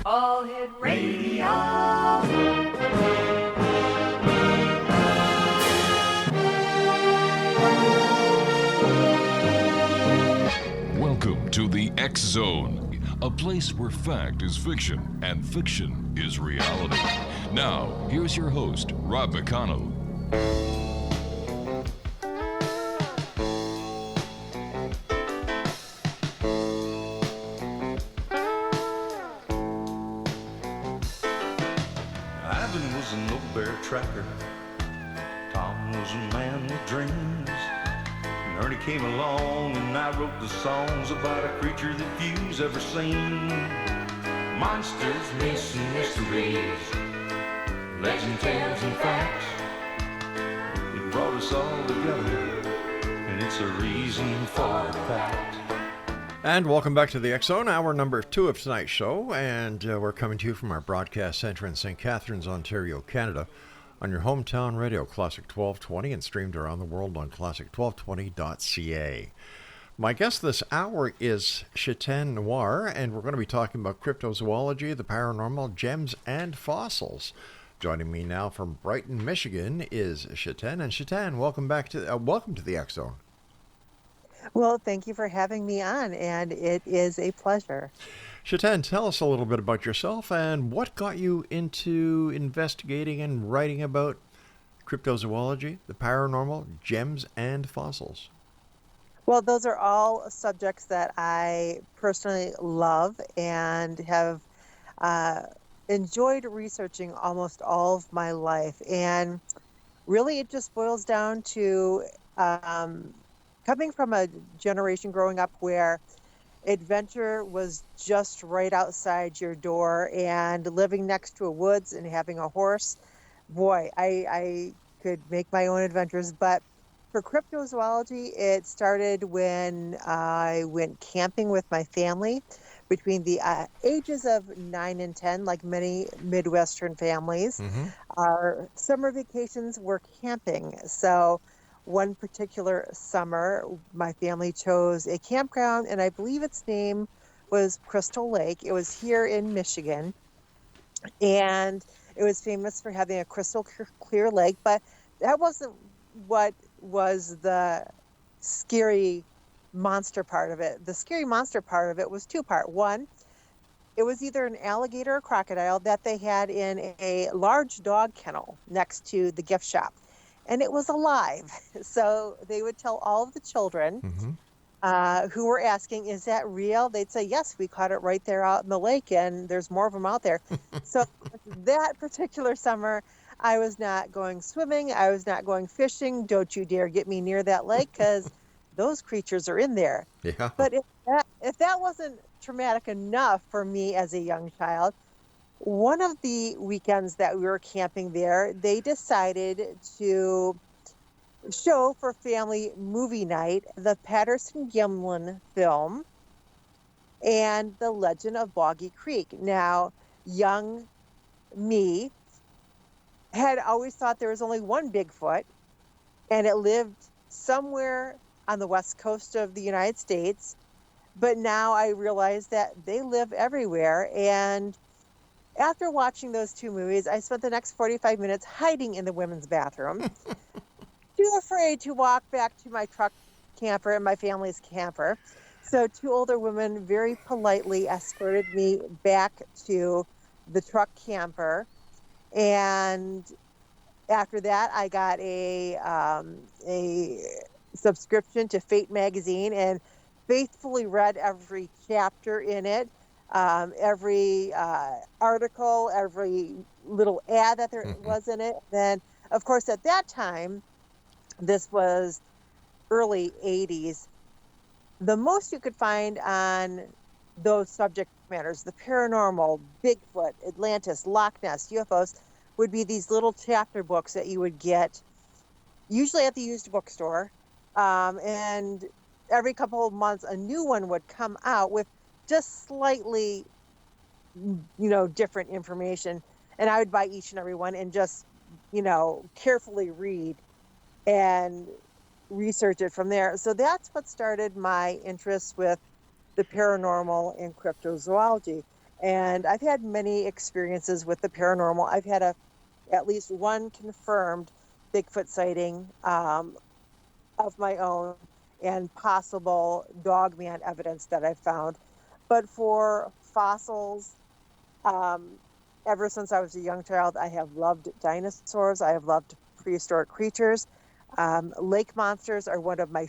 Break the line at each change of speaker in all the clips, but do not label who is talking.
All Hit Radio.
Welcome to the X Zone, a place where fact is fiction and fiction is reality. Now, here's your host, Rob McConnell.
Ivan was an old bear tracker. Tom was a man with dreams. And Ernie came along and I wrote the songs about a creature that few's ever seen. Monsters, myths, and mysteries, legend, tales, and facts. It brought us all together, and it's a reason for the fact.
And welcome back to the X Zone, hour number 2 of tonight's show. And we're coming to you from our broadcast center in St. Catharines, Ontario, Canada, on your hometown radio, Classic 1220, and streamed around the world on classic1220.ca. My guest this hour is Shetan Noir, and we're going to be talking about cryptozoology, the paranormal, gems, and fossils. Joining me now from Brighton, Michigan, is Shetan. And Shetan, welcome to the X Zone.
Well, thank you for having me on, and it is a pleasure.
Shetan, tell us a little bit about yourself and what got you into investigating and writing about cryptozoology, the paranormal, gems, and fossils.
Well, those are all subjects that I personally love and have enjoyed researching almost all of my life. And really, it just boils down to coming from a generation growing up where adventure was just right outside your door, and living next to a woods and having a horse. Boy, I could make my own adventures. But for cryptozoology, it started when I went camping with my family between the ages of 9 and 10, like many Midwestern families.
Mm-hmm.
Our summer vacations were camping. So one particular summer, my family chose a campground, and I believe its name was Crystal Lake. It was here in Michigan, and it was famous for having a crystal clear lake, but that wasn't what was the scary monster part of it. The scary monster part of it was two-part. One, it was either an alligator or crocodile that they had in a large dog kennel next to the gift shop. And it was alive. So they would tell all of the children who were asking, is that real? They'd say, yes, we caught it right there out in the lake, and there's more of them out there. So that particular summer, I was not going swimming. I was not going fishing. Don't you dare get me near that lake, because those creatures are in there.
Yeah.
But if that wasn't traumatic enough for me as a young child, one of the weekends that we were camping there, they decided to show for family movie night the Patterson-Gimlin film and The Legend of Boggy Creek. Now, young me had always thought there was only one Bigfoot, and it lived somewhere on the west coast of the United States. But now I realize that they live everywhere. And after watching those two movies, I spent the next 45 minutes hiding in the women's bathroom, too afraid to walk back to my truck camper and my family's camper. So two older women very politely escorted me back to the truck camper. And after that, I got a subscription to Fate magazine and faithfully read every chapter in it. Every article, every little ad that there was in it. Then, of course, at that time, this was early 80s, the most you could find on those subject matters, the paranormal, Bigfoot, Atlantis, Loch Ness, UFOs, would be these little chapter books that you would get usually at the used bookstore. And every couple of months, a new one would come out with just slightly, different information. And I would buy each and every one and just, carefully read and research it from there. So that's what started my interest with the paranormal and cryptozoology. And I've had many experiences with the paranormal. I've had at least one confirmed Bigfoot sighting of my own, and possible Dogman evidence that I've found. But for fossils, ever since I was a young child, I have loved dinosaurs. I have loved prehistoric creatures. Lake monsters are one of my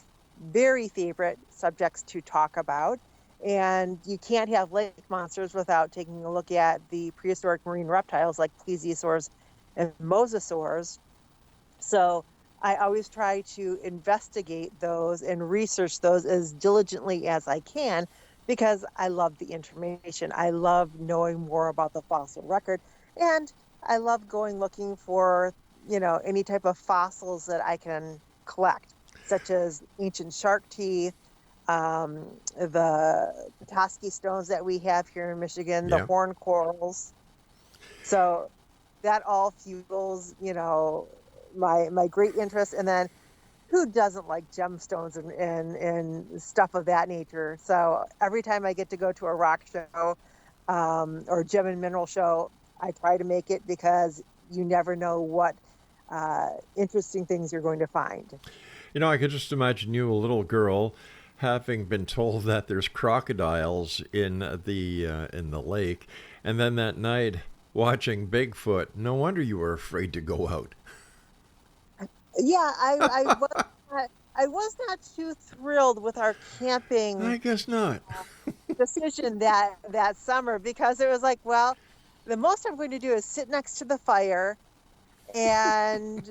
very favorite subjects to talk about. And you can't have lake monsters without taking a look at the prehistoric marine reptiles like plesiosaurs and mosasaurs. So I always try to investigate those and research those as diligently as I can, because I love the information. I love knowing more about the fossil record, and I love going looking for, any type of fossils that I can collect, such as ancient shark teeth, the Petoskey stones that we have here in Michigan, the horn corals. So that all fuels, my great interest. And then who doesn't like gemstones and stuff of that nature? So every time I get to go to a rock show or gem and mineral show, I try to make it, because you never know what interesting things you're going to find.
I could just imagine you, a little girl, having been told that there's crocodiles in the lake, and then that night watching Bigfoot. No wonder you were afraid to go out.
Yeah, I was not too thrilled with our camping.
I guess not.
Decision that summer, because it was like, well, the most I'm going to do is sit next to the fire, and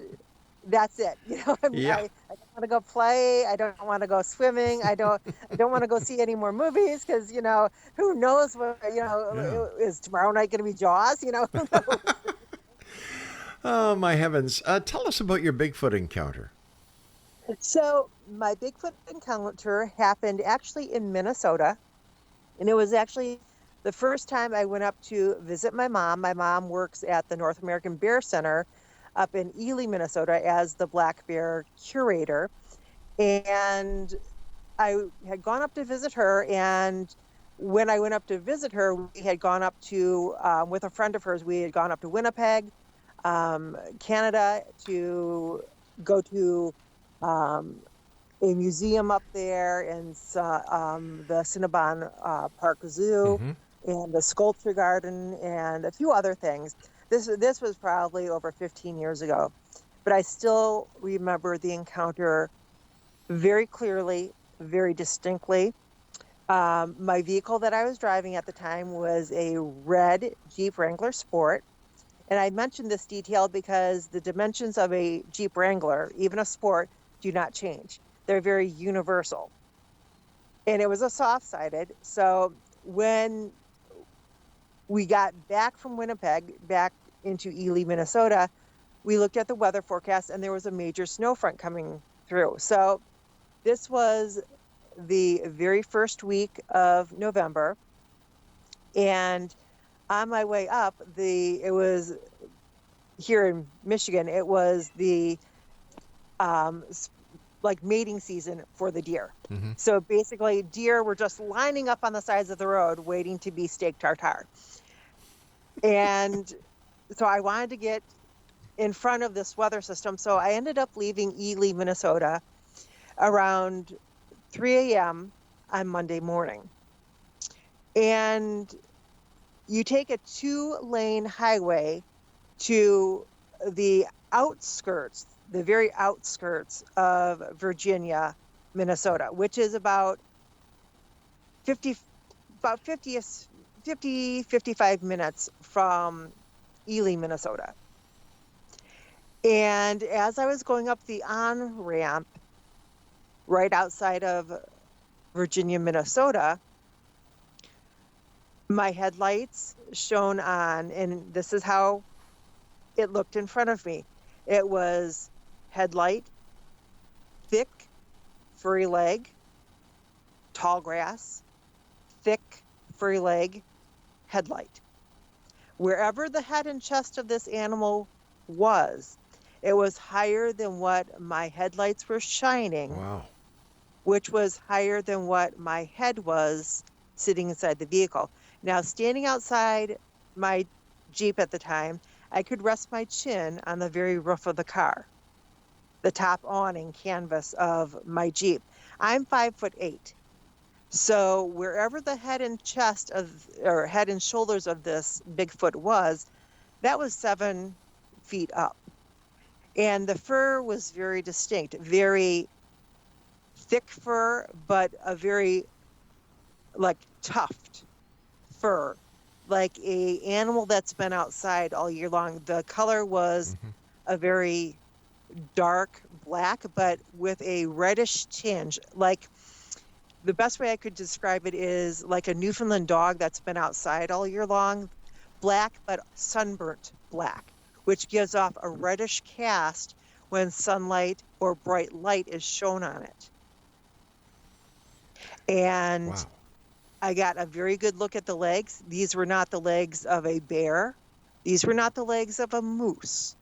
that's it. I don't want to go play. I don't want to go swimming. I don't want to go see any more movies, because who knows what is tomorrow night going to be Jaws? Who knows?
Oh my heavens! Tell us about your Bigfoot encounter.
So my Bigfoot encounter happened actually in Minnesota, and it was actually the first time I went up to visit my mom. My mom works at the North American Bear Center up in Ely, Minnesota, as the black bear curator. And I had gone up to visit her, and when I went up to visit her, we had gone up to, with a friend of hers, we had gone up to Winnipeg, Canada, to go to a museum up there, and the Cinnabon Park Zoo, and the sculpture garden, and a few other things. This was probably over 15 years ago, but I still remember the encounter very clearly, very distinctly. My vehicle that I was driving at the time was a red Jeep Wrangler Sport. And I mentioned this detail because the dimensions of a Jeep Wrangler, even a Sport, do not change. They're very universal. And it was a soft-sided. So when we got back from Winnipeg, back into Ely, Minnesota, we looked at the weather forecast, and there was a major snow front coming through. So this was the very first week of November. And on my way up, it was here in Michigan, it was the mating season for the deer. So basically, deer were just lining up on the sides of the road waiting to be steak tartare. And so I wanted to get in front of this weather system. So I ended up leaving Ely, Minnesota around 3 a.m. on Monday morning. And you take a 2-lane highway to the outskirts, the very outskirts of Virginia, Minnesota, which is about 55 minutes from Ely, Minnesota. And as I was going up the on-ramp right outside of Virginia, Minnesota, my headlights shone on, and this is how it looked in front of me. It was headlight, thick, furry leg, tall grass, thick, furry leg, headlight. Wherever the head and chest of this animal was, it was higher than what my headlights were shining.
Wow.
Which was higher than what my head was sitting inside the vehicle. Now, standing outside my Jeep at the time, I could rest my chin on the very roof of the car, the top awning canvas of my Jeep. I'm 5'8". So wherever the head and chest of, or head and shoulders of this Bigfoot was, that was 7 feet up. And the fur was very distinct, very thick fur, but a very like tuft fur, like a animal that's been outside all year long. The color was a very dark black, but with a reddish tinge. Like, the best way I could describe it is like a Newfoundland dog that's been outside all year long, black but sunburnt black, which gives off a reddish cast when sunlight or bright light is shown on it. And
Wow.
I got a very good look at the legs. These were not the legs of a bear. These were not the legs of a moose.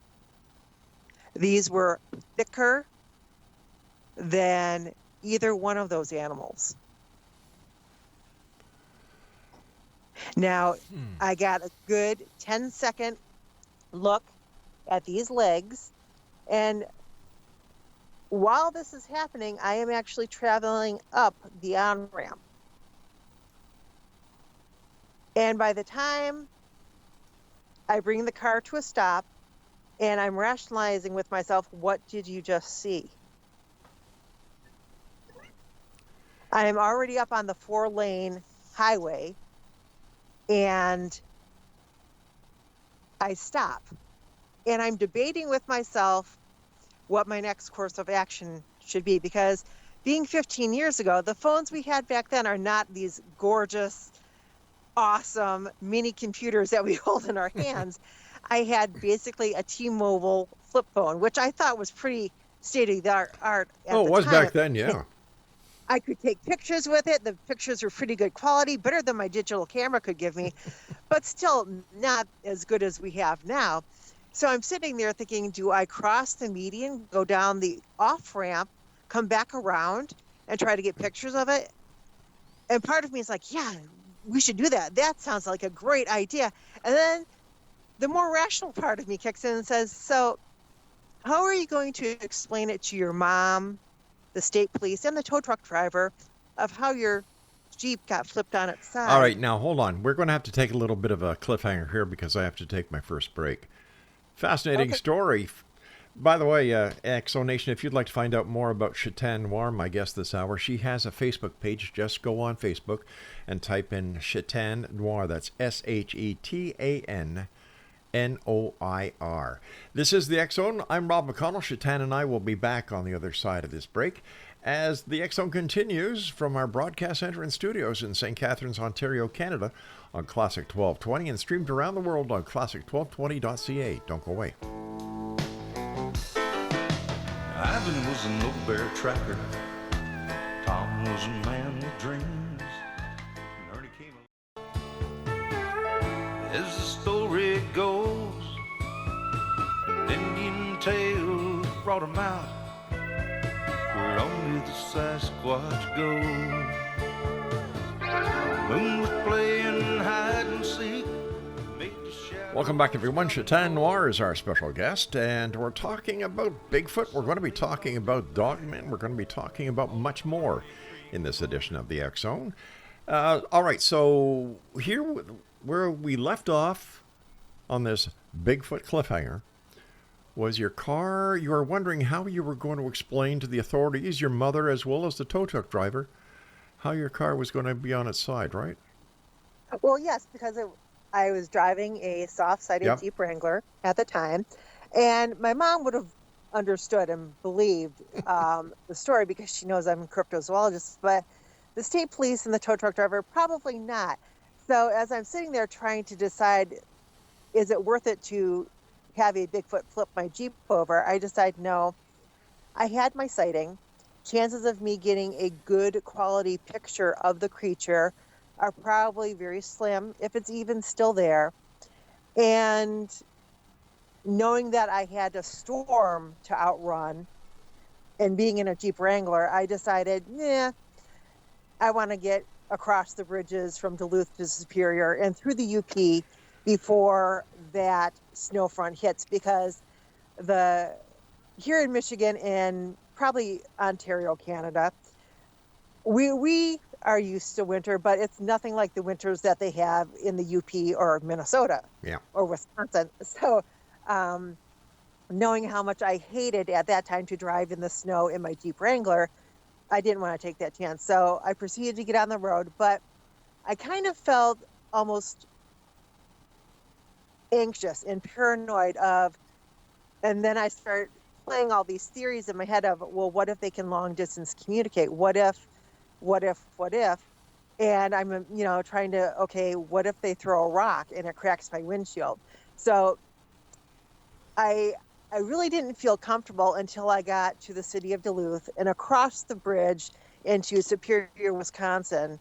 These were thicker than either one of those animals. Now, I got a good 10-second look at these legs, and while this is happening, I am actually traveling up the on-ramp. And by the time I bring the car to a stop and I'm rationalizing with myself, what did you just see? I am already up on the 4-lane highway, and I stop. And I'm debating with myself what my next course of action should be, because being 15 years ago, the phones we had back then are not these gorgeous, awesome mini computers that we hold in our hands. I had basically a T-Mobile flip phone, which I thought was pretty state-of-the-art at the time.
Oh, it was back then, yeah.
I could take pictures with it. The pictures were pretty good quality, better than my digital camera could give me, but still not as good as we have now. So I'm sitting there thinking, do I cross the median, go down the off-ramp, come back around, and try to get pictures of it? And part of me is like, yeah, we should do that. That sounds like a great idea. And then the more rational part of me kicks in and says, so how are you going to explain it to your mom, the state police, and the tow truck driver of how your Jeep got flipped on its side?
All right, now hold on. We're going to have to take a little bit of a cliffhanger here because I have to take my first break. Fascinating story. By the way, Exonation, if you'd like to find out more about Shetan Noir, my guest this hour, she has a Facebook page. Just go on Facebook and type in Shetan Noir. That's SHETANNOIR. This is the X-Zone. I'm Rob McConnell. Shetan and I will be back on the other side of this break as the X-Zone continues from our broadcast center and studios in St. Catharines, Ontario, Canada on Classic 1220 and streamed around the world on classic1220.ca. Don't go away.
Ivan was an old bear tracker. Tom was a man with dreams. And Ernie came along. As the story goes, an Indian tale brought him out where only the Sasquatch go. The moon was playing hide and seek.
Welcome back, everyone. Shetan Noir is our special guest, and we're talking about Bigfoot. We're going to be talking about Dogman. We're going to be talking about much more in this edition of the X-Zone. All right, so here where we left off on this Bigfoot cliffhanger was your car. You were wondering how you were going to explain to the authorities, your mother as well as the tow truck driver, how your car was going to be on its side, right?
Well, yes, because I was driving a soft-sided Jeep Wrangler at the time, and my mom would have understood and believed the story because she knows I'm a cryptozoologist, but the state police and the tow truck driver, probably not. So as I'm sitting there trying to decide, is it worth it to have a Bigfoot flip my Jeep over, I decide no. I had my sighting. Chances of me getting a good quality picture of the creature are probably very slim, if it's even still there. And knowing that I had a storm to outrun and being in a Jeep Wrangler, I decided, I want to get across the bridges from Duluth to Superior and through the UP before that snow front hits, because here in Michigan and probably Ontario, Canada, we are used to winter, but it's nothing like the winters that they have in the UP or Minnesota or Wisconsin. So knowing how much I hated at that time to drive in the snow in my Jeep Wrangler, I didn't want to take that chance. So I proceeded to get on the road, but I kind of felt almost anxious and paranoid and then I start playing all these theories in my head of, well, what if they can long distance communicate? What if? And I'm, trying to, okay, what if they throw a rock and it cracks my windshield? So I really didn't feel comfortable until I got to the city of Duluth and across the bridge into Superior, Wisconsin,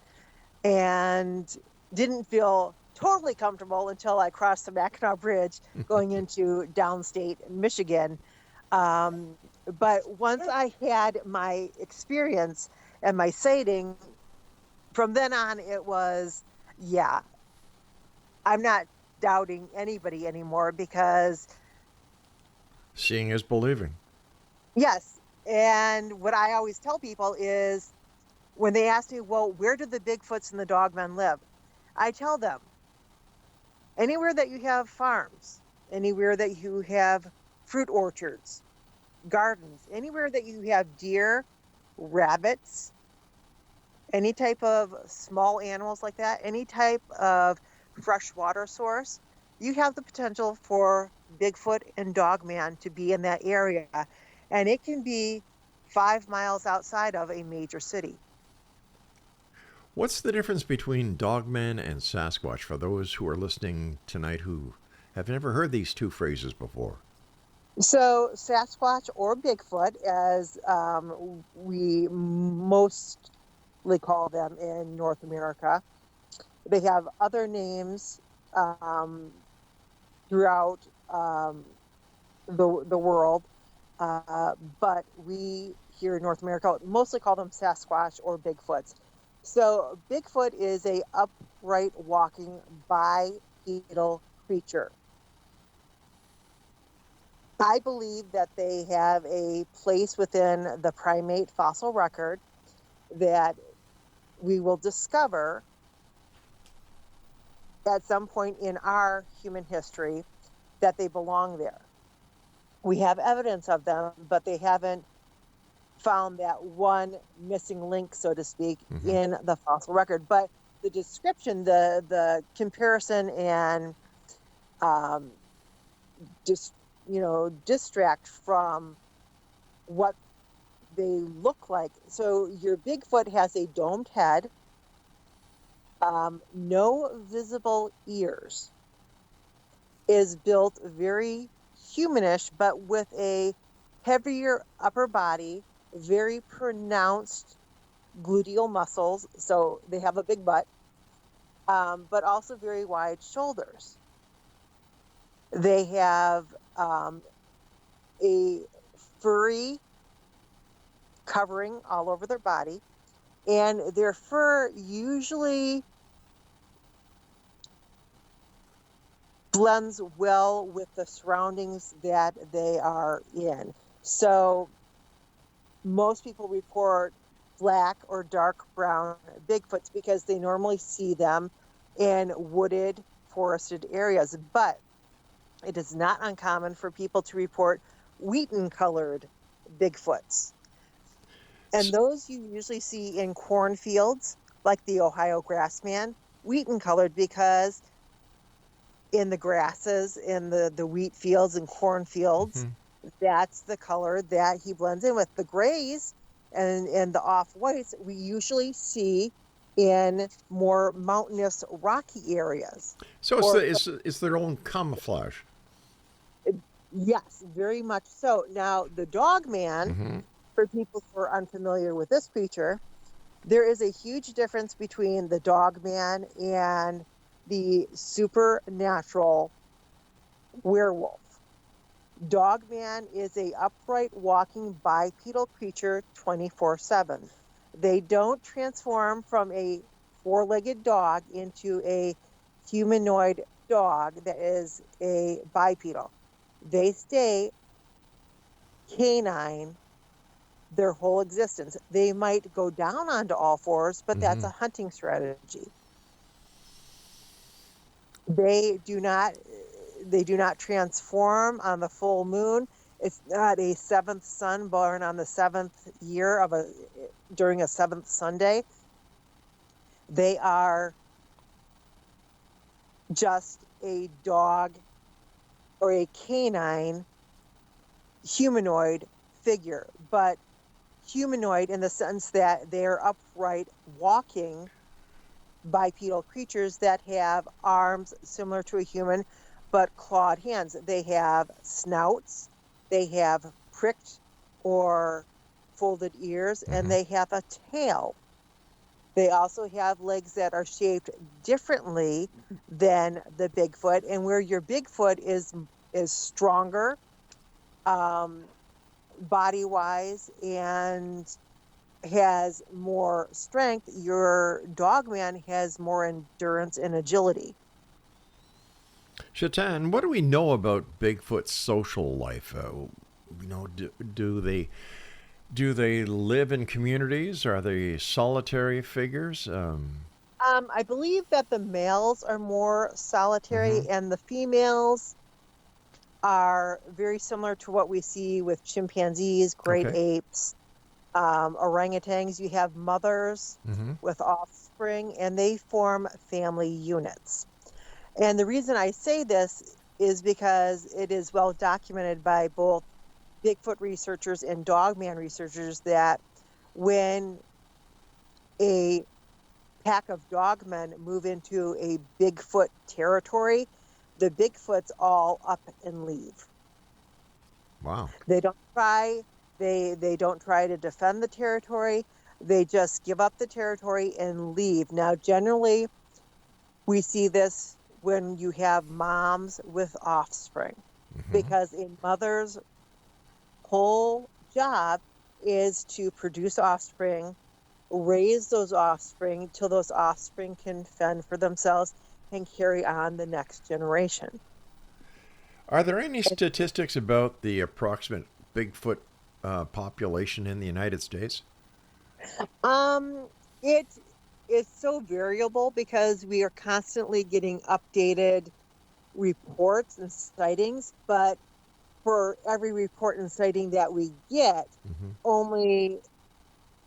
and didn't feel totally comfortable until I crossed the Mackinac Bridge going into downstate Michigan. But once I had my experience and my sighting, from then on it was, I'm not doubting anybody anymore, because
seeing is believing.
Yes. And what I always tell people is when they ask me, well, where do the Bigfoots and the Dogmen live? I tell them, anywhere that you have farms, anywhere that you have fruit orchards, gardens, anywhere that you have deer, rabbits, any type of small animals like that, any type of fresh water source, you have the potential for Bigfoot and Dogman to be in that area. And it can be 5 miles outside of a major city.
What's the difference between Dogman and Sasquatch for those who are listening tonight who have never heard these two phrases before?
So Sasquatch or Bigfoot, as we mostly call them in North America, they have other names throughout the world, but we here in North America mostly call them Sasquatch or Bigfoots. So Bigfoot is a upright walking bipedal creature. I believe that they have a place within the primate fossil record that we will discover at some point in our human history that they belong there. We have evidence of them, but they haven't found that one missing link, so to speak, in the fossil record. But the description, the comparison, and distract from what they look like. So your Bigfoot has a domed head, no visible ears, is built very humanish, but with a heavier upper body, very pronounced gluteal muscles, so they have a big butt, but also very wide shoulders. They have a furry covering all over their body, and their fur usually blends well with the surroundings that they are in. So most people report black or dark brown Bigfoots because they normally see them in wooded, forested areas. But it is not uncommon for people to report wheaten-colored Bigfoots. And those you usually see in cornfields, like the Ohio grassman, wheaten-colored because in the grasses, in the wheat fields and cornfields, that's the color that he blends in with. The grays and the off-whites we usually see in more mountainous, rocky areas.
So it's their own camouflage.
Yes, very much so. Now, the Dogman, for people who are unfamiliar with this creature, there is a huge difference between the Dogman and the supernatural werewolf. Dogman is a upright walking bipedal creature 24/7. They don't transform from a four-legged dog into a humanoid dog that is a bipedal. They stay canine their whole existence. They might go down onto all fours, but that's a hunting strategy. They do not transform on the full moon. It's not a seventh son born on the seventh year during a seventh Sunday. They are just a dog or a canine humanoid figure, but humanoid in the sense that they're upright walking bipedal creatures that have arms similar to a human but clawed hands. They have snouts, they have pricked or folded ears, and they have a tail. They also have legs that are shaped differently than the Bigfoot, and where your Bigfoot is stronger body-wise and has more strength, your Dogman has more endurance and agility.
Shetan, what do we know about Bigfoot's social life? Do they live in communities? Are they solitary figures?
I believe that the males are more solitary, and the females are very similar to what we see with chimpanzees, great apes, orangutans. You have mothers with offspring, and they form family units. And the reason I say this is because it is well documented by both Bigfoot researchers and Dogman researchers that when a pack of dogmen move into a Bigfoot territory, the Bigfoots all up and leave.
Wow.
They don't try. They don't try to defend the territory. They just give up the territory and leave. Now, generally, we see this when you have moms with offspring, because a mother's whole job is to produce offspring, raise those offspring till those offspring can fend for themselves and carry on the next generation.
Are there any statistics about the approximate Bigfoot population in the United States?
It's so variable because we are constantly getting updated reports and sightings, but for every report and sighting that we get, only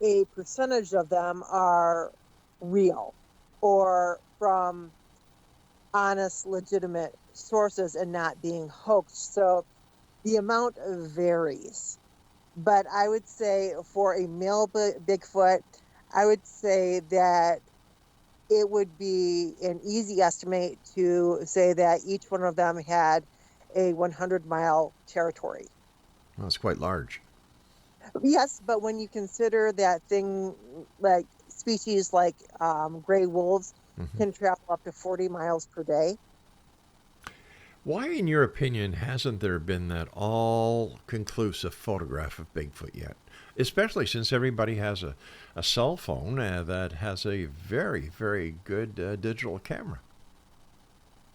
a percentage of them are real or from honest, legitimate sources and not being hoaxed. So the amount varies. But I would say for a male Bigfoot, I would say that it would be an easy estimate to say that each one of them had a 100-mile territory.
Well, that's quite large.
Yes, but when you consider that thing like species like gray wolves can travel up to 40 miles per day.
Why, in your opinion, hasn't there been that all-conclusive photograph of Bigfoot yet? Especially since everybody has a cell phone that has a very, very good digital camera.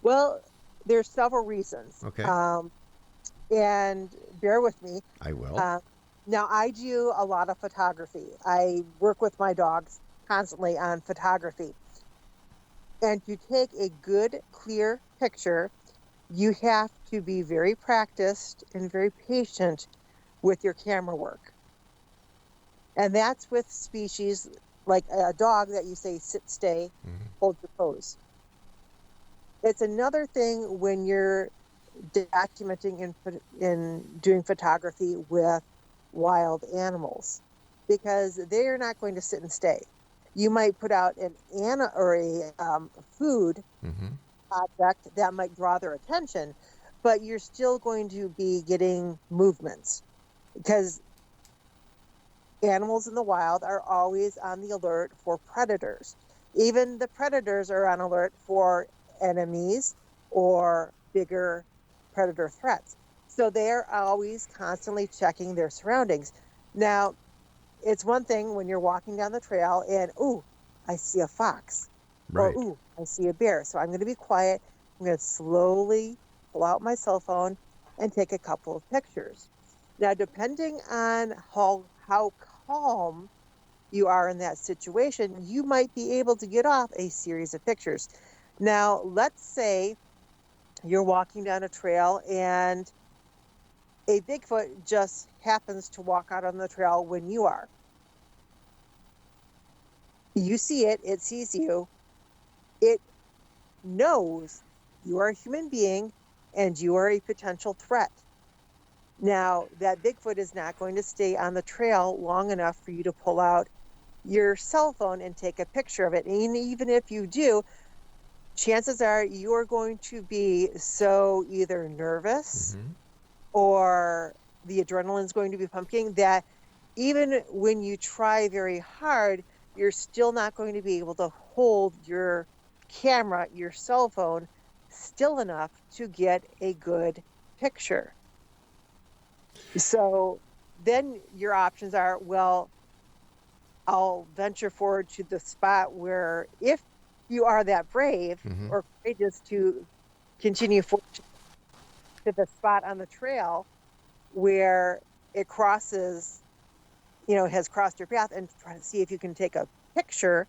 Well, there's several reasons.
Okay.
And bear with me.
I will.
Now, I do a lot of photography. I work with my dogs constantly on photography. And to take a good, clear picture, you have to be very practiced and very patient with your camera work. And that's with species like a dog that you say, sit, stay, hold your pose. It's another thing when you're documenting and doing photography with wild animals, because they're not going to sit and stay. You might put out a food object that might draw their attention, but you're still going to be getting movements, because animals in the wild are always on the alert for predators. Even the predators are on alert for enemies or bigger predator threats. So they're always constantly checking their surroundings. Now, it's one thing when you're walking down the trail and, I see a fox. Or,
Right.
ooh, I see a bear. So I'm going to be quiet. I'm going to slowly pull out my cell phone and take a couple of pictures. Now, depending on how calm you are in that situation, you might be able to get off a series of pictures. Now, let's say you're walking down a trail and a Bigfoot just happens to walk out on the trail when you are. You see it, it sees you, it knows you are a human being and you are a potential threat. Now, that Bigfoot is not going to stay on the trail long enough for you to pull out your cell phone and take a picture of it. And even if you do, chances are you are going to be so either nervous or the adrenaline is going to be pumping that even when you try very hard, you're still not going to be able to hold your camera, your cell phone, still enough to get a good picture. So then your options are, well, I'll venture forward to the spot where, if you are that brave or courageous to continue forward to the spot on the trail where it crosses, has crossed your path, and try to see if you can take a picture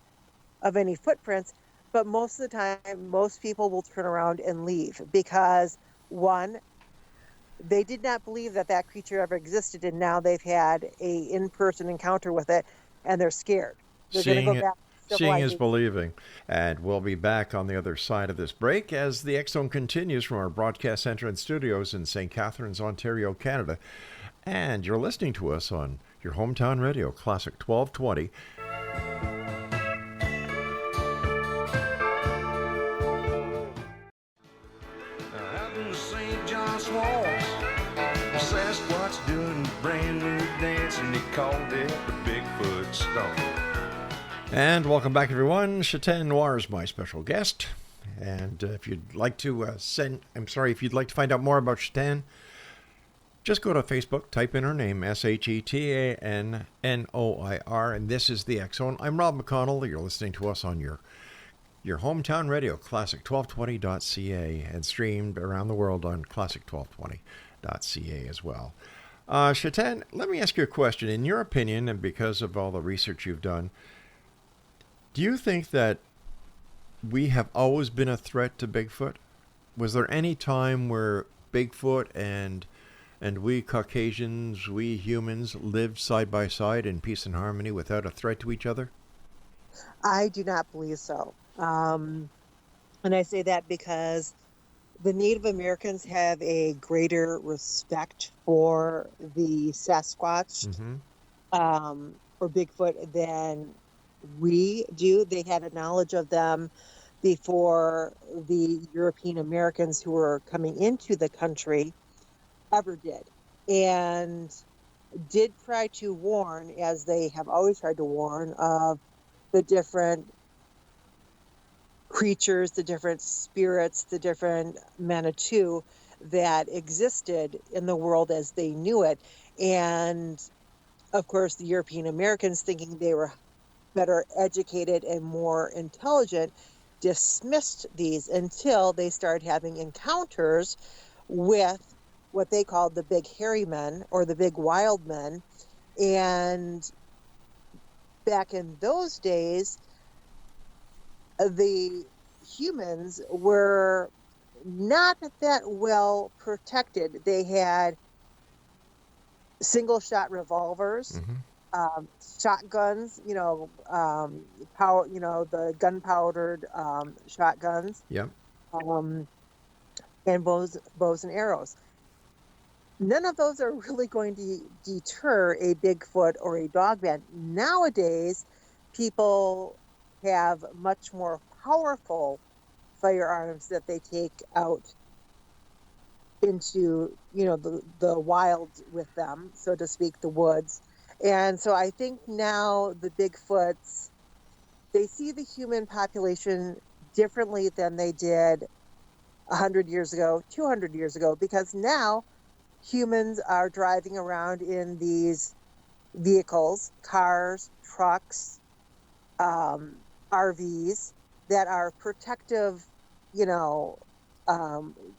of any footprints. But most of the time, most people will turn around and leave because, one, they did not believe that creature ever existed, and now they've had a in-person encounter with it, and they're scared. They're going to go back to
Seeing is
civilization.
believing. And we'll be back on the other side of this break as the X Zone continues from our broadcast center and studios in St. Catharines, Ontario, Canada. And you're listening to us on your hometown radio, Classic 1220.
Out in the St. John swamps, Sasquatch doing a brand new dance, and they called it the Bigfoot Stomp.
And welcome back, everyone. Shetan Noir is my special guest. And if you'd like to if you'd like to find out more about Shetan, just go to Facebook, type in her name, ShetanNoir, and this is the X Zone. I'm Rob McConnell. You're listening to us on your hometown radio, classic1220.ca, and streamed around the world on classic1220.ca as well. Shetan, let me ask you a question. In your opinion, and because of all the research you've done, do you think that we have always been a threat to Bigfoot? Was there any time where Bigfoot and we Caucasians, we humans, lived side by side in peace and harmony without a threat to each other?
I do not believe so. And I say that because the Native Americans have a greater respect for the Sasquatch, or Bigfoot, than we do. They had a knowledge of them before the European Americans who were coming into the country ever did, and did try to warn, as they have always tried to warn, of the different creatures, the different spirits, the different Manitou that existed in the world as they knew it. And of course, the European Americans, thinking they were better educated and more intelligent, dismissed these until they started having encounters with what they called the big hairy men or the big wild men. And back in those days, the humans were not that well protected. They had single shot revolvers, shotguns, the gunpowdered shotguns, and bows and arrows. None of those are really going to deter a Bigfoot or a Dogman. Nowadays, people have much more powerful firearms that they take out into, the wild with them, so to speak, the woods. And so I think now the Bigfoots, they see the human population differently than they did 100 years ago, 200 years ago, because now humans are driving around in these vehicles, cars, trucks, RVs, that are protective, you know,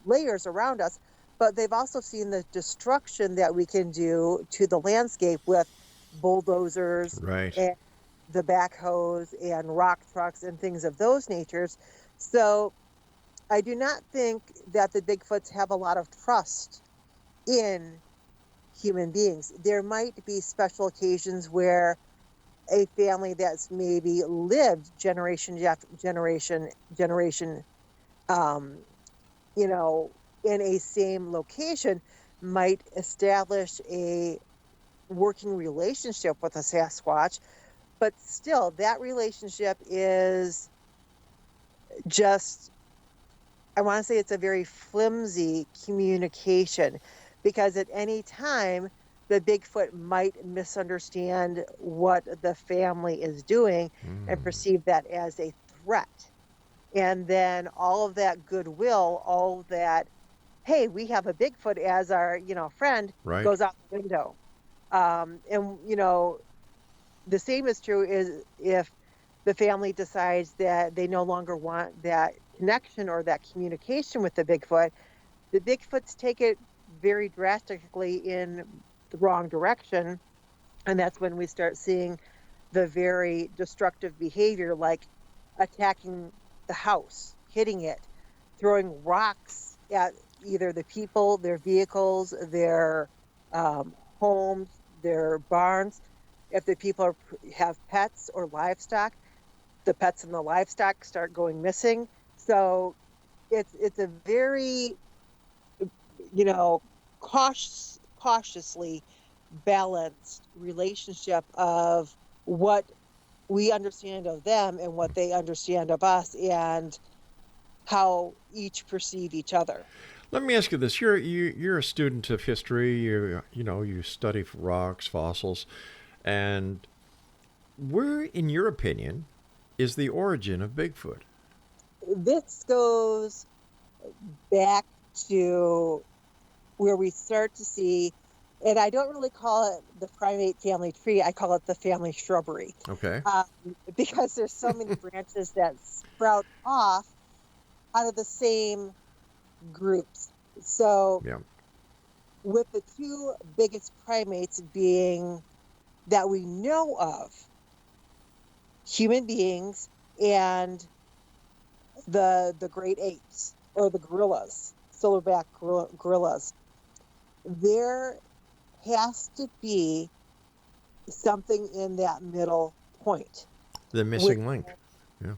layers around us, but they've also seen the destruction that we can do to the landscape with bulldozers
Right.
and the backhoes and rock trucks and things of those natures. So I do not think that the Bigfoots have a lot of trust in human beings. There might be special occasions where a family that's maybe lived generation, you know, in a same location might establish a working relationship with a Sasquatch, but still that relationship is just, I want to say it's a very flimsy communication, because at any time the Bigfoot might misunderstand what the family is doing and perceive that as a threat. And then all of that goodwill, all of that, hey, we have a Bigfoot as our, you know, friend,
Right.
goes out the window. And, you know, the same is true is if the family decides that they no longer want that connection or that communication with the Bigfoots take it very drastically in the wrong direction. And that's when we start seeing the very destructive behavior, like attacking the house, hitting it, throwing rocks at either the people, their vehicles, their homes, their barns. If the people have pets or livestock, the pets and the livestock start going missing. So it's a very, you know, cautiously balanced relationship of what we understand of them and what they understand of us, and how each perceive each other.
Let me ask you this: you're a student of history. You study rocks, fossils, and where, in your opinion, is the origin of Bigfoot?
This goes back to where we start to see, and I don't really call it the primate family tree, I call it the family shrubbery.
Okay.
Because there's so many branches that sprout off out of the same groups. So
Yeah.
with the two biggest primates being that we know of, human beings and the great apes or the gorillas, silverback gorillas, there has to be something in that middle point.
The missing link. Yeah.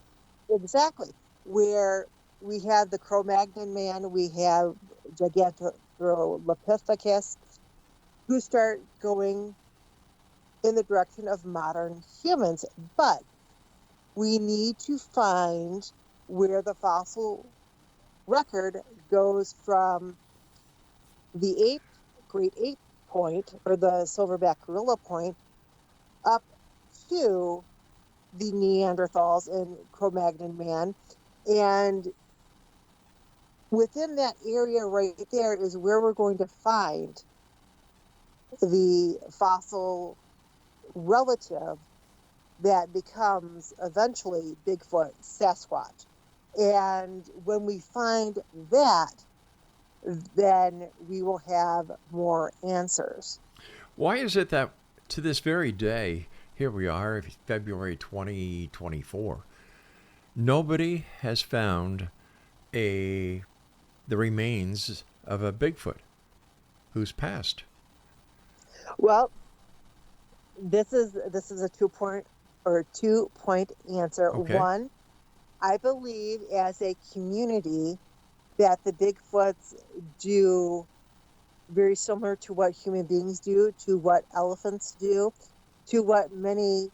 Exactly. Where we have the Cro-Magnon man, we have Gigantolopithecus, who start going in the direction of modern humans. But we need to find where the fossil record goes from the great ape point, or the silverback gorilla point, up to the Neanderthals and Cro-Magnon man. And within that area right there is where we're going to find the fossil relative that becomes eventually Bigfoot, Sasquatch. And when we find that, then we will have more answers.
Why is it that to this very day, here we are, February 2024, nobody has found the remains of a Bigfoot who's passed?
Well, this is a 2-point answer.
Okay.
One, I believe as a community that the Bigfoots do very similar to what human beings do, to what elephants do, to what many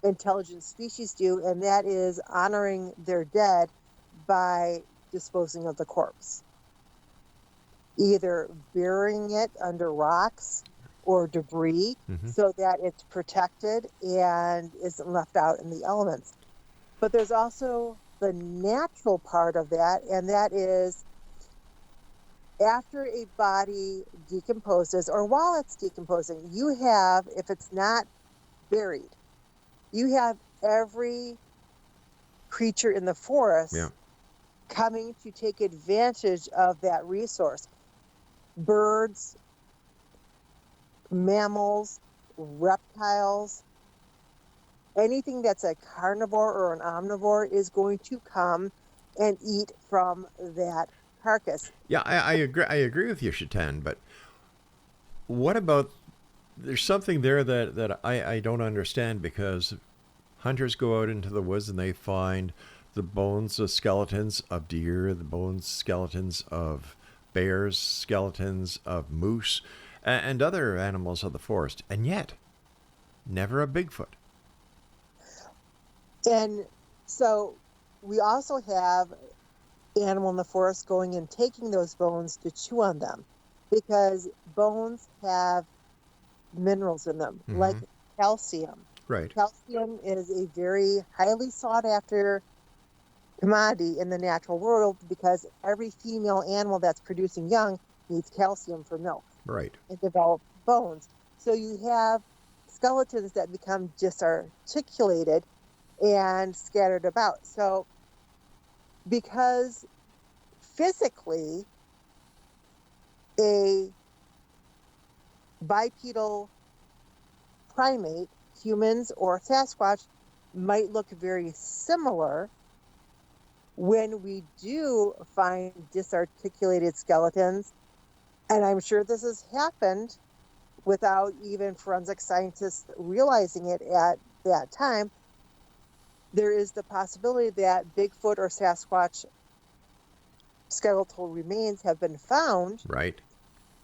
intelligent species do, and that is honoring their dead by disposing of the corpse. Either burying it under rocks or debris, so that it's protected and isn't left out in the elements. But there's also the natural part of that, and that is after a body decomposes, or while it's decomposing, you have, if it's not buried, you have every creature in the forest
Yeah.
coming to take advantage of that resource. Birds, mammals, reptiles, anything that's a carnivore or an omnivore is going to come and eat from that carcass.
Yeah, I agree. I agree with you, Shetan. But what about? There's something there that I don't understand, because hunters go out into the woods and they find the bones, the skeletons of deer, the bones, skeletons of bears, skeletons of moose, and other animals of the forest, and yet never a Bigfoot.
And so we also have animal in the forest going and taking those bones to chew on them, because bones have minerals in them, like calcium.
Right.
Calcium is a very highly sought after commodity in the natural world, because every female animal that's producing young needs calcium for milk
Right.
and develop bones. So you have skeletons that become disarticulated and scattered about. So because physically a bipedal primate, humans or Sasquatch, might look very similar, when we do find disarticulated skeletons, and I'm sure this has happened without even forensic scientists realizing it at that time, there is the possibility that Bigfoot or Sasquatch skeletal remains have been found
Right.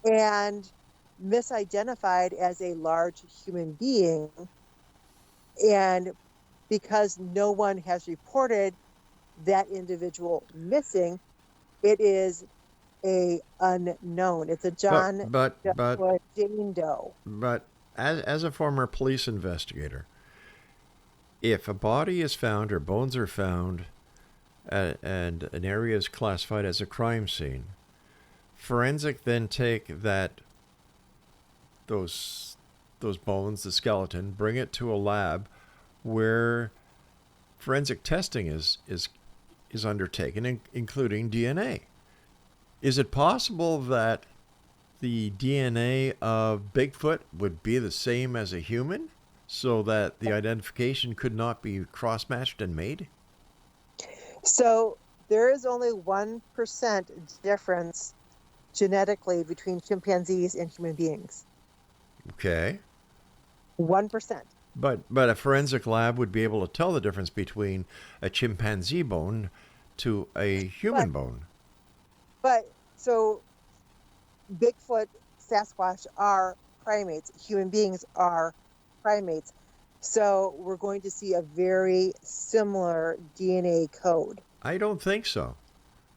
and misidentified as a large human being. And because no one has reported that individual missing, it is a unknown. It's a John
But
Jane Doe.
But as a former police investigator, if a body is found or bones are found and an area is classified as a crime scene, forensic then take those bones, the skeleton, bring it to a lab where forensic testing is undertaken, including DNA. Is it possible that the DNA of Bigfoot would be the same as a human, so that the identification could not be cross-matched and made?
So there is only 1% difference genetically between chimpanzees and human beings.
Okay.
1%.
But a forensic lab would be able to tell the difference between a chimpanzee bone to a human bone.
But so Bigfoot, Sasquatch are primates. Human beings are primates. So we're going to see a very similar DNA code.
I don't think so.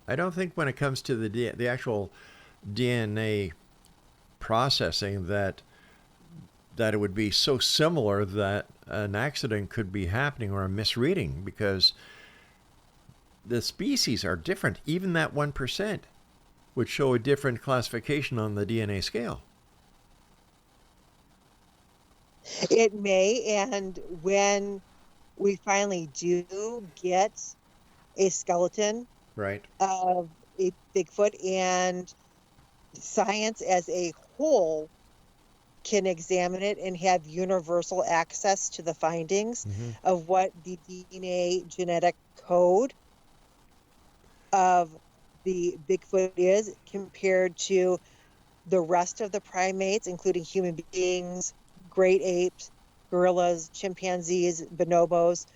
I don't think when it comes to the actual DNA processing that it would be so similar that an accident could be happening or a misreading, because the species are different. Even that 1% would show a different classification on the DNA scale.
It may, and when we finally do get a skeleton
Right.
of a Bigfoot, and science as a whole can examine it and have universal access to the findings of what the DNA genetic code of the Bigfoot is compared to the rest of the primates, including human beings, great apes, gorillas, chimpanzees, bonobos,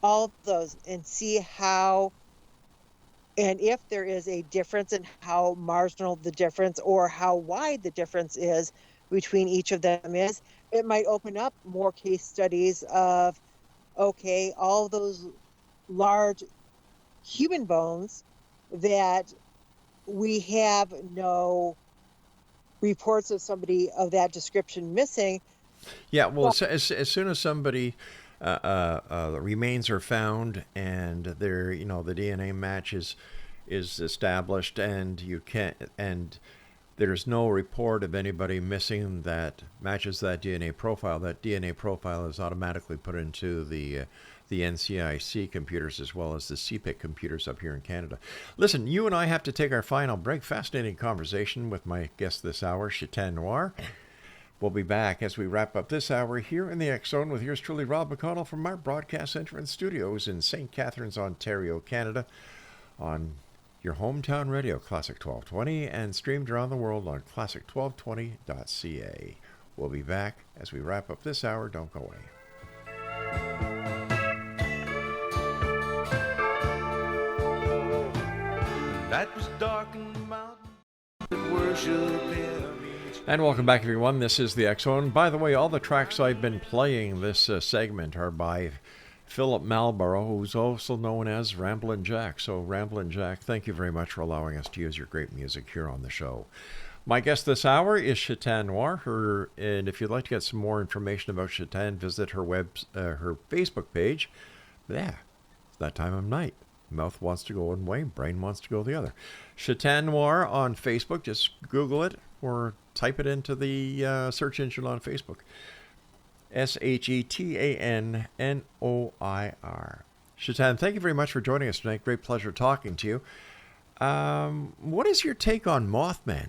all of those, and see how, and if there is a difference in how marginal the difference or how wide the difference is between each of them is, it might open up more case studies of, okay, all those large human bones that we have no reports of somebody of that description missing.
Yeah, well, as soon as somebody the remains are found and the DNA match is established, and there's no report of anybody missing that matches that DNA profile is automatically put into the the NCIC computers as well as the CPIC computers up here in Canada. Listen, you and I have to take our final break. Fascinating conversation with my guest this hour, Shetan Noir. We'll be back as we wrap up this hour here in the X Zone with yours truly, Rob McConnell, from our broadcast center and studios in St. Catharines, Ontario, Canada, on your hometown radio, Classic 1220, and streamed around the world on classic1220.ca. We'll be back as we wrap up this hour. Don't go away.
That was dark in the mountain that worship him.
And welcome back, everyone. This is the X Zone. By the way, all the tracks I've been playing this segment are by Philip Malborough, who's also known as Ramblin' Jack. So, Ramblin' Jack, thank you very much for allowing us to use your great music here on the show. My guest this hour is Shetan Noir. And if you'd like to get some more information about Shetan, visit her her Facebook page. Yeah, it's that time of night. Mouth wants to go one way, brain wants to go the other. Shetan Noir on Facebook. Just Google it or type it into the search engine on Facebook. ShetanNoir. Shetan, thank you very much for joining us tonight. Great pleasure talking to you. What is your take on Mothman?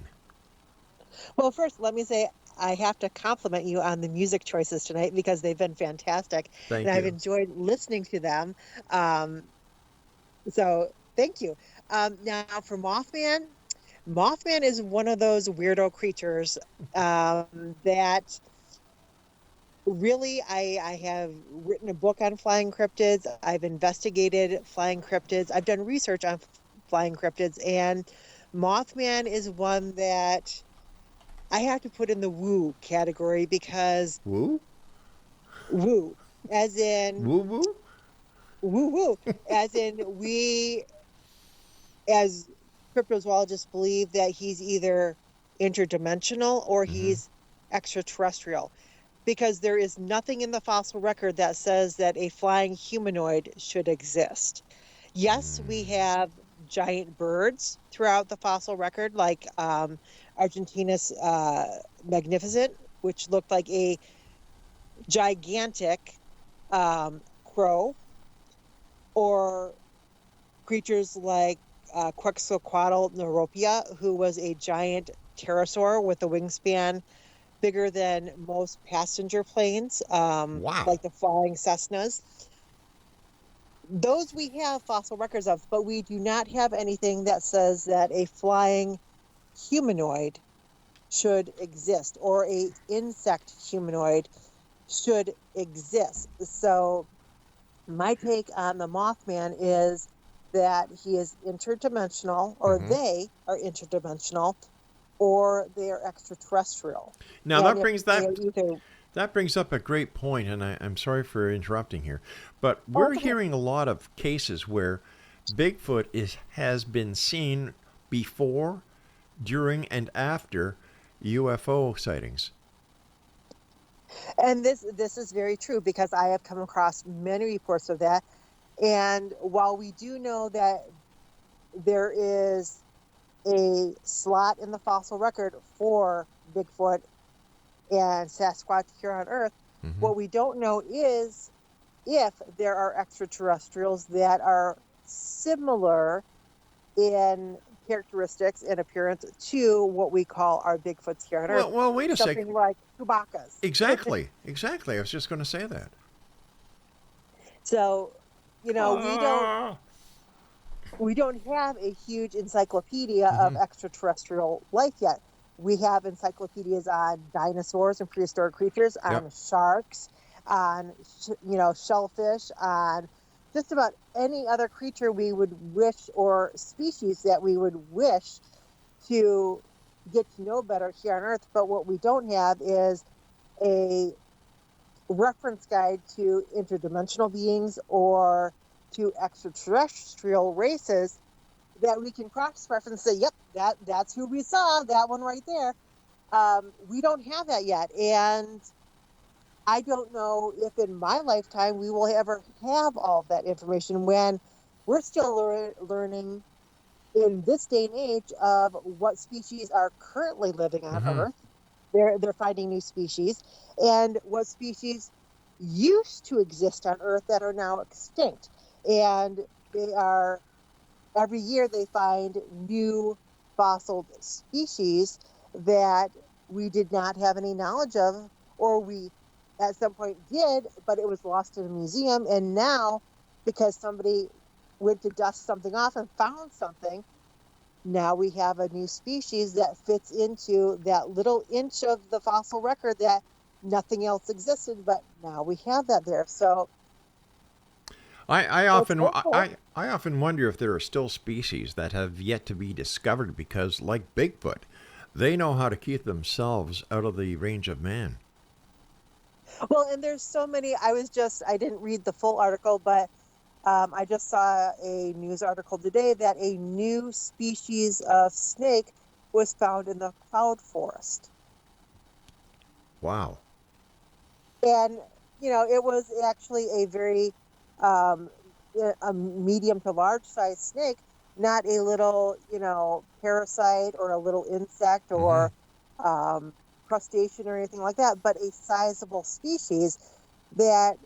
Well, first, let me say I have to compliment you on the music choices tonight because they've been fantastic.
Thank
and
you.
I've enjoyed listening to them. So thank you. Now for Mothman, Mothman is one of those weirdo creatures that really I have written a book on flying cryptids. I've investigated flying cryptids. I've done research on flying cryptids, and Mothman is one that I have to put in the woo category because
Woo?
woo, as in
Woo woo?
woo woo, as in we, as cryptozoologists, believe that he's either interdimensional or he's extraterrestrial, because there is nothing in the fossil record that says that a flying humanoid should exist. Yes, we have giant birds throughout the fossil record, like Argentina's magnificent, which looked like a gigantic crow, or creatures like Quetzalcoatl Neuropia, who was a giant pterosaur with a wingspan bigger than most passenger planes,
Wow.
like the flying Cessnas. Those we have fossil records of, but we do not have anything that says that a flying humanoid should exist or a insect humanoid should exist. So my take on the Mothman is that he is interdimensional, or they are interdimensional, or they are extraterrestrial.
Now
And
that brings
if they
that
are either,
that brings up a great point, and I'm sorry for interrupting here, but we're
Okay.
hearing a lot of cases where Bigfoot has been seen before, during, and after UFO sightings.
and this is very true because I have come across many reports of that. And while we do know that there is a slot in the fossil record for Bigfoot and Sasquatch here on Earth, what we don't know is if there are extraterrestrials that are similar in characteristics and appearance to what we call our Bigfoots here on Earth.
Well, wait a
Something
second.
like Chewbacca's.
Exactly. I was just going to say that.
So, you know, we don't have a huge encyclopedia of extraterrestrial life yet. We have encyclopedias on dinosaurs and prehistoric creatures, on sharks, on shellfish, on just about any other creature we would wish, or species that we would wish to get to know better here on Earth. But what we don't have is a reference guide to interdimensional beings or to extraterrestrial races that we can cross-reference and say, yep, that's who we saw, that one right there. We don't have that yet. And I don't know if in my lifetime we will ever have all of that information, when we're still learning in this day and age of what species are currently living on Earth. They're finding new species, and what species used to exist on Earth that are now extinct. And they are, every year they find new fossil species that we did not have any knowledge of, or we at some point did, but it was lost in a museum. And now, because somebody went to dust something off and found something, now we have a new species that fits into that little inch of the fossil record that nothing else existed, but now we have that there. So
I
it's
often
so cool.
I often wonder if there are still species that have yet to be discovered because, like Bigfoot, they know how to keep themselves out of the range of man.
Well, and there's so many. I didn't read the full article, but I just saw a news article today that a new species of snake was found in the cloud forest.
Wow.
And, it was actually a very a medium to large size snake, not a little, parasite or a little insect or crustacean or anything like that, but a sizable species that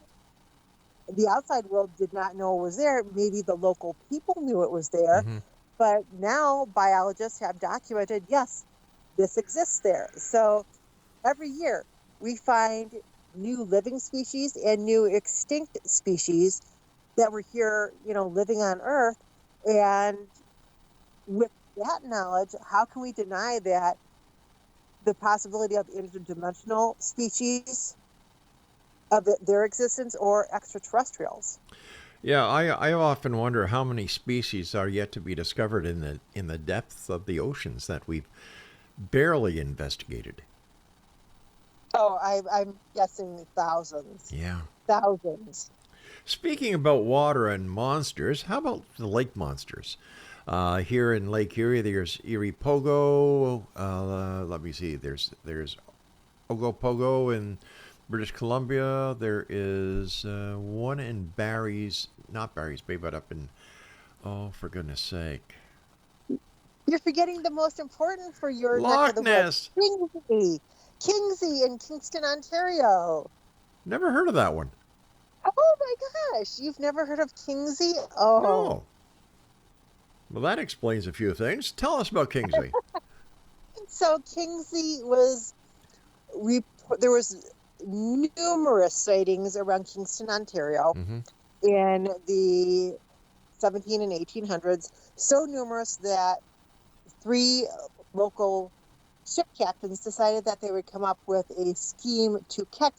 the outside world did not know was there. Maybe the local people knew it was there, but now biologists have documented, yes, this exists there. So every year we find new living species and new extinct species that were here, living on Earth. And with that knowledge, how can we deny that the possibility of interdimensional species, of their existence, or extraterrestrials?
Yeah, I often wonder how many species are yet to be discovered in the depths of the oceans that we've barely investigated.
Oh, I'm guessing thousands.
Yeah.
Thousands.
Speaking about water and monsters, how about the lake monsters? Here in Lake Erie, there's Erie Pogo. Let me see. There's Ogopogo in British Columbia. There is one in not Barry's Bay, but up in, oh, for goodness sake.
You're forgetting the most important for your
Loch Ness.
Kingsey in Kingston, Ontario.
Never heard of that one.
Oh my gosh, you've never heard of Kingsey? Oh.
No. Well, that explains a few things. Tell us about Kingsey.
So Kingsey there was numerous sightings around Kingston, Ontario in the 17 and 1800s. So numerous that 3 local ship captains decided that they would come up with a scheme to catch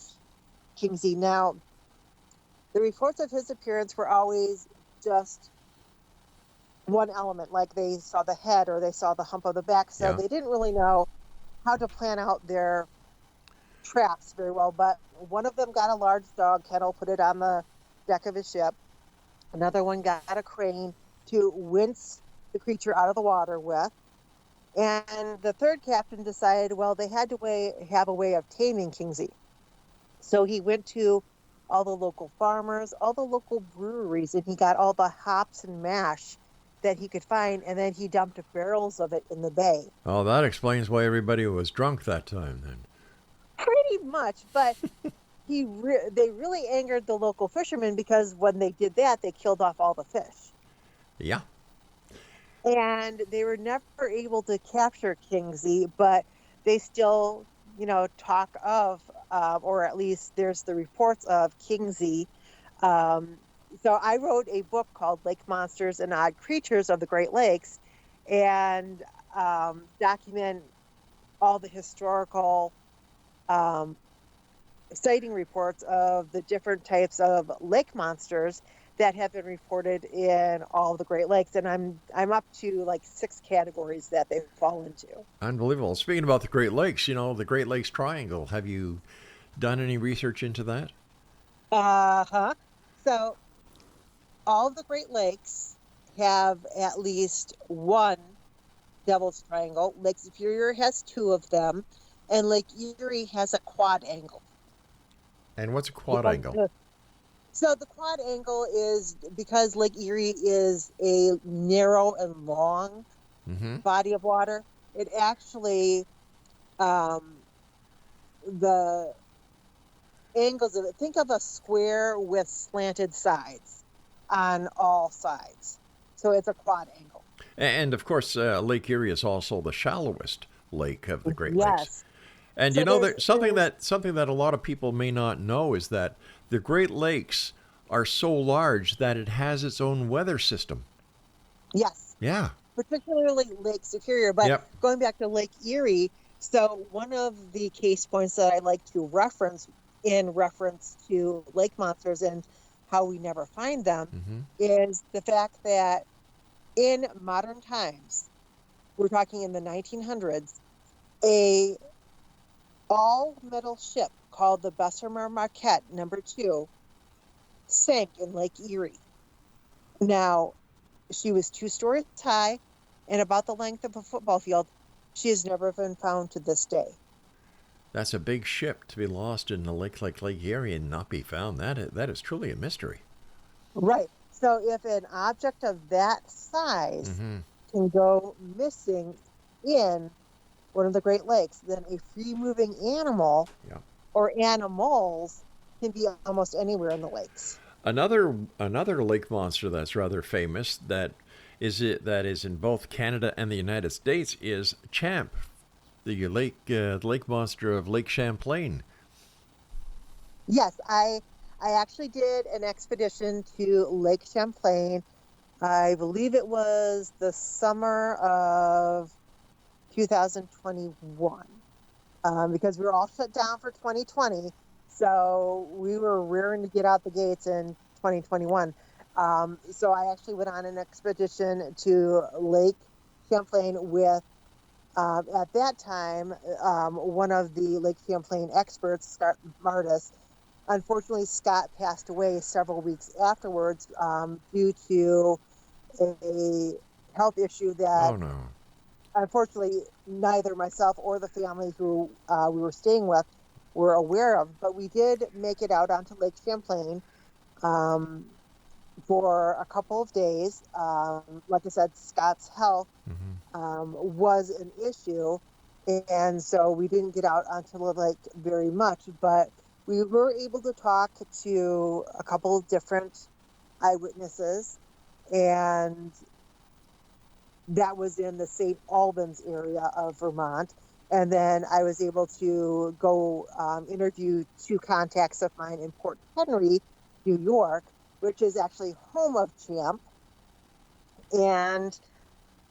Kingsey. Now, the reports of his appearance were always just one element, like they saw the head or they saw the hump of the back, so they didn't really know how to plan out their traps very well. But one of them got a large dog kennel, put it on the deck of his ship. Another one got a crane to wince the creature out of the water with. And the third captain decided, well, they had to have a way of taming Kingsey. So he went to all the local farmers, all the local breweries, and he got all the hops and mash that he could find, and then he dumped barrels of it in the bay.
Oh, that explains why everybody was drunk that time then.
Pretty much, but they really angered the local fishermen, because when they did that, they killed off all the fish.
Yeah.
And they were never able to capture Kingsey, but they still, talk of, or at least there's the reports of Kingsey. So I wrote a book called Lake Monsters and Odd Creatures of the Great Lakes, and document all the historical sighting reports of the different types of lake monsters that have been reported in all of the Great Lakes. And I'm up to like 6 categories that they fall into.
Unbelievable. Speaking about the Great Lakes, the Great Lakes Triangle, have you done any research into that?
So all of the Great Lakes have at least one Devil's Triangle. Lake Superior has 2 of them, and Lake Erie has a quad angle.
And what's a quad angle?
So the quad angle is because Lake Erie is a narrow and long body of water. It actually, the angles of it. Think of a square with slanted sides on all sides. So it's a quad angle.
And of course, Lake Erie is also the shallowest lake of the Great Lakes.
Yes.
And
So
you know,
there's-
something that a lot of people may not know is that the Great Lakes are so large that it has its own weather system.
Yes.
Yeah.
Particularly Lake Superior. But
Yep.
going back to Lake Erie, so one of the case points that I like to reference in reference to lake monsters and how we never find them
Mm-hmm.
is the fact that in modern times, we're talking in the 1900s, a all-metal ship called the Bessemer Marquette #2 sank in Lake Erie. Now, she was 2 stories high and about the length of a football field. She has never been found to this day.
That's a big ship to be lost in a lake like Lake Erie and not be found. That is truly a mystery.
Right. So if an object of that size
Mm-hmm.
can go missing in one of the Great Lakes, then a free-moving animal
Yeah.
or animals can be almost anywhere in the lakes.
Another lake monster that's rather famous that is in both Canada and the United States is Champ, the lake monster of Lake Champlain.
Yes, I actually did an expedition to Lake Champlain. I believe it was the summer of 2021, because we were all shut down for 2020. So we were rearing to get out the gates in 2021. So I actually went on an expedition to Lake Champlain with, at that time, one of the Lake Champlain experts, Scott Martis. Unfortunately, Scott passed away several weeks afterwards due to a health issue that,
Oh no.
unfortunately, neither myself or the family who we were staying with were aware of. But we did make it out onto Lake Champlain for a couple of days. Like I said, Scott's health was an issue, and so we didn't get out onto the lake very much. But we were able to talk to a couple of different eyewitnesses, and that was in the St. Albans area of Vermont. And then I was able to go interview 2 contacts of mine in Port Henry, New York, which is actually home of Champ. And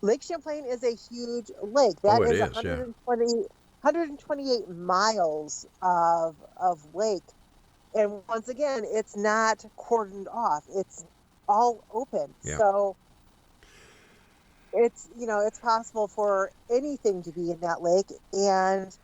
Lake Champlain is a huge lake. That
Oh, it
is
is, yeah.
128 miles of lake. And once again, it's not cordoned off. It's all open.
Yeah.
So it's, it's possible for anything to be in that lake. And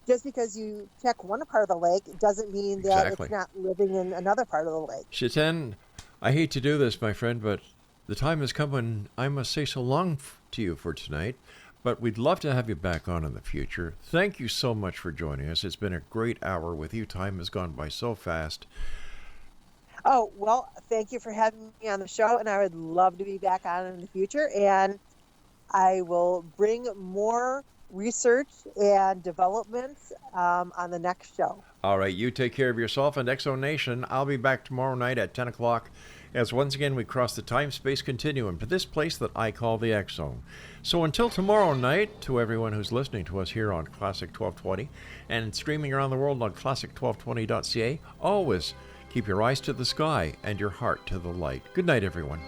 just because you check one part of the lake doesn't mean that
Exactly.
it's not living in another part of the lake.
Shetan, I hate to do this, my friend, but the time has come when I must say so long to you for tonight. But we'd love to have you back on in the future. Thank you so much for joining us. It's been a great hour with you. Time has gone by so fast.
Oh, well, thank you for having me on the show, and I would love to be back on in the future. And I will bring more research and developments on the next show.
All right, you take care of yourself and Exo Nation. I'll be back tomorrow night at 10 o'clock as once again we cross the time-space continuum to this place that I call the X Zone. So until tomorrow night, to everyone who's listening to us here on Classic 1220 and streaming around the world on classic1220.ca, always keep your eyes to the sky and your heart to the light. Good night, everyone.